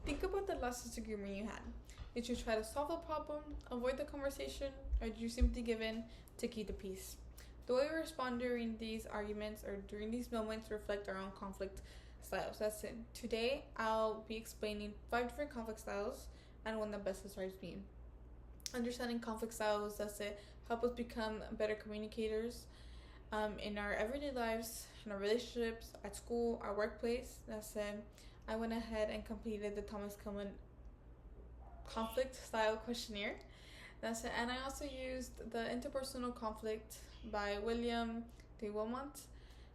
Think about the last disagreement you had. Did you try to solve the problem, avoid the conversation, or did you simply give in to keep the peace? The way we respond during these arguments or during these moments reflect our own conflict styles. That's it. Today, I'll be explaining 5 different conflict styles and one that best describes me. Understanding conflict styles, that's it, help us become better communicators in our everyday lives, in our relationships, at school, our workplace. That's it. I went ahead and completed the Thomas Kuhlman conflict style questionnaire. That's it. And I also used the interpersonal conflict by William de Wilmot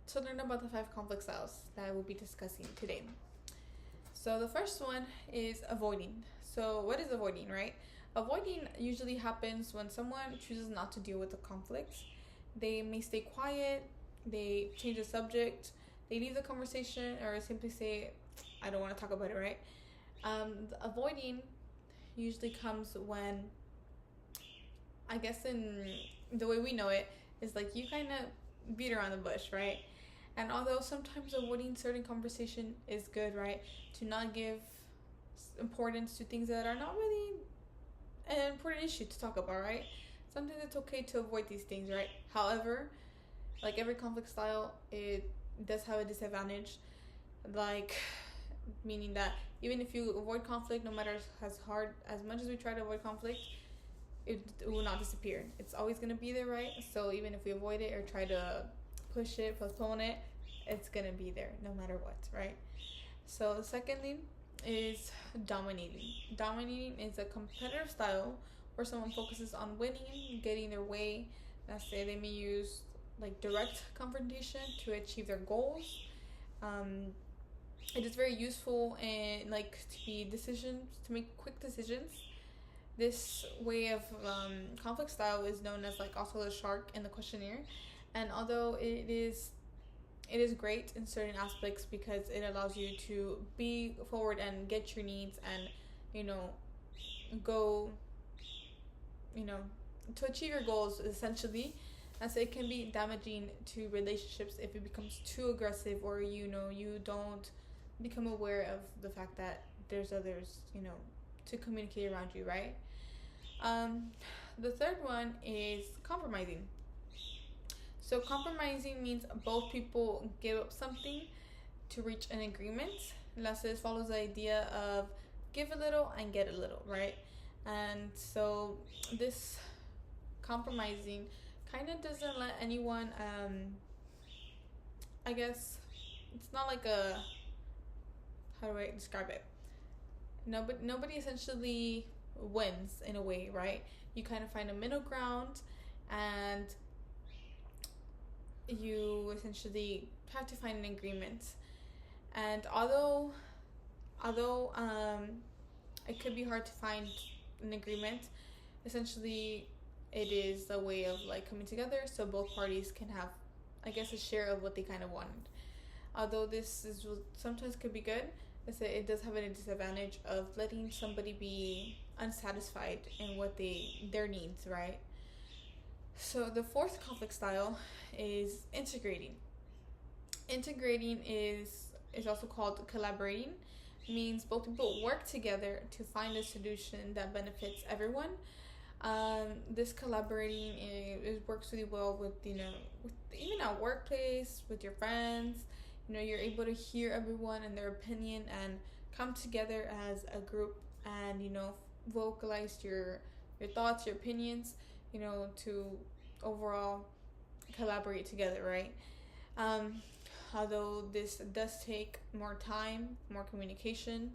to learn about the 5 conflict styles that I will be discussing today. So the first one is avoiding. So what is avoiding, right? Avoiding usually happens when someone chooses not to deal with the conflict. They may stay quiet, they change the subject, they leave the conversation, or simply say, I don't want to talk about it, right? The avoiding usually comes when, I guess in the way we know it, is like you kind of beat around the bush, right? And although sometimes avoiding certain conversation is good, right? To not give importance to things that are not really an important issue to talk about, right? Sometimes it's okay to avoid these things, right? However, like every conflict style, it does have a disadvantage. Like, meaning that even if you avoid conflict, no matter as much as we try to avoid conflict, it will not disappear. It's always going to be there, right? So even if we avoid it or try to push it, postpone it, it's going to be there no matter what, right? So secondly is dominating. Dominating is a competitive style where someone focuses on winning, getting their way. Let's say they may use like direct confrontation to achieve their goals. It is very useful and like to make quick decisions. This way of conflict style is known as like also the shark in the questionnaire, and although it is great in certain aspects because it allows you to be forward and get your needs and go to achieve your goals essentially. And so it can be damaging to relationships if it becomes too aggressive, or you don't become aware of the fact that there's others to communicate around you, right? The third one is compromising. So compromising means both people give up something to reach an agreement. It follows the idea of give a little and get a little, right? And so this compromising kind of doesn't let anyone, I guess, it's not like how do I describe it? Nobody essentially wins in a way, right? You kind of find a middle ground, and you essentially have to find an agreement. And although it could be hard to find an agreement, essentially it is a way of like coming together so both parties can have, I guess, a share of what they kind of wanted. Although this is sometimes could be good, it does have a disadvantage of letting somebody be unsatisfied in what their needs, right? So the fourth conflict style is integrating. Integrating is also called collaborating. It means both people work together to find a solution that benefits everyone. This collaborating works really well with even at workplace with your friends. You're able to hear everyone and their opinion and come together as a group and vocalize your thoughts, your opinions, to overall collaborate together, right? Although this does take more time, more communication,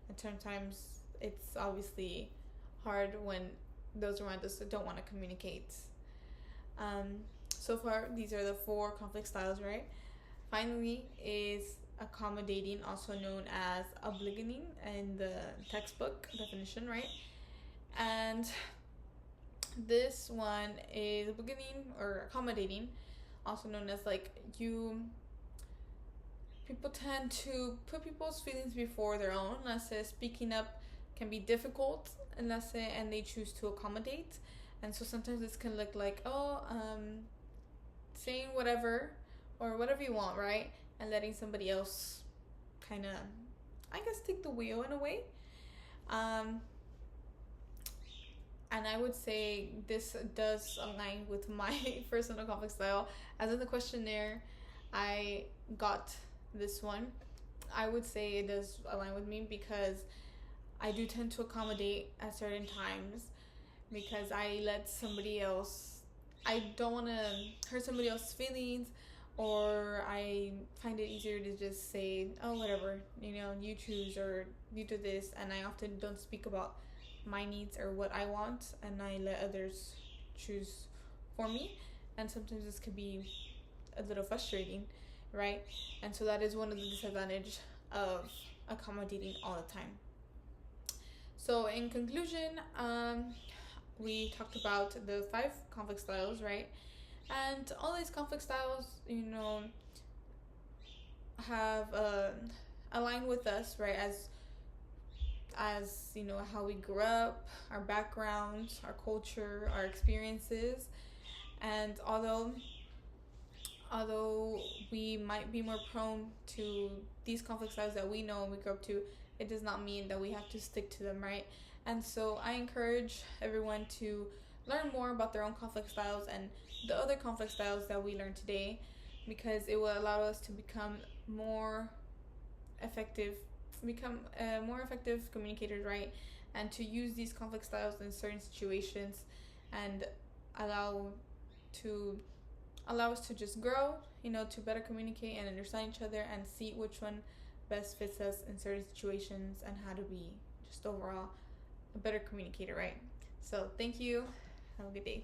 and sometimes it's obviously hard when those around us don't want to communicate. So far, these are the 4 conflict styles, right? Finally is accommodating, also known as obligating in the textbook definition, right? And this one is obligating or accommodating, also known as like people tend to put people's feelings before their own. Let's say speaking up can be difficult, and they choose to accommodate. And so sometimes this can look like saying whatever or whatever you want, right? And letting somebody else kind of, I guess, take the wheel in a way. Um, and I would say this does align with my personal conflict style. As in the questionnaire, I got this one. I would say it does align with me because I do tend to accommodate at certain times because I don't want to hurt somebody else's feelings, or I find it easier to just say, oh, whatever, you choose or you do this. And I often don't speak about my needs or what I want, and I let others choose for me. And sometimes this could be a little frustrating, right? And so that is one of the disadvantages of accommodating all the time. So in conclusion, we talked about the 5 conflict styles, right? And all these conflict styles, have align with us, right? As how we grew up, our background, our culture, our experiences. And although we might be more prone to these conflict styles that we know and we grew up to, it does not mean that we have to stick to them, right? And so I encourage everyone to learn more about their own conflict styles and the other conflict styles that we learned today, because it will allow us to become more effective communicators, right? And to use these conflict styles in certain situations and allow us to just grow, to better communicate and understand each other and see which one best fits us in certain situations and how to be just overall a better communicator, right? So thank you. Have a good day.